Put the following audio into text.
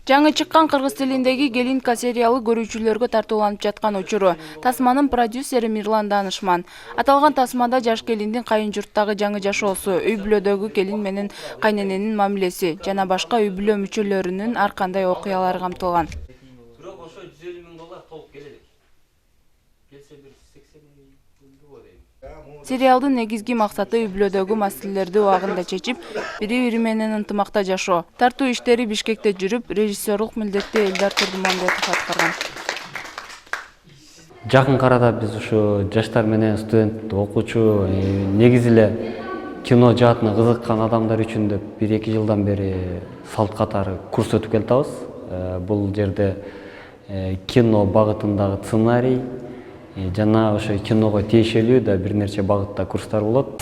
Жаңы чыккан кыргыз тилиндеги Келинка сериалы көрүүчүлөргө тартууланып жаткан учуру. Тасманын продюсери Мирлан Данышман. Аталган тасмада жаш келиндин кайын журттагы жаңы жашоосу, үй бүлөдөгү келин менен кайнененин мамилеси жана башка үй бүлө мүчөлөрүнүн ар кандай окуялары камтылган. Бирок ошо $150,000 толуп келет. Келсе бир 80 миң дейм. Сериалдын негизги максаты үй бүлөдөгү маселелерди убагында чечип, бири-бири менен ынтымакта жашоо. Тартуу иштери Бишкекте жүрүп, режиссерлук милдетти Элдар Турдумамбетов аткарган. Жакын арада биз ушу жаштар менен студент, окуучу, негизи эле кино жаатына кызыккан адамдар үчүн деп 1-2 жылдан бери салт катары курс өтүп келатабыз. Бул жерде кино багытындагы сценарий жана ошо киного тиешелүү да бир нерсе багытта курстар болот.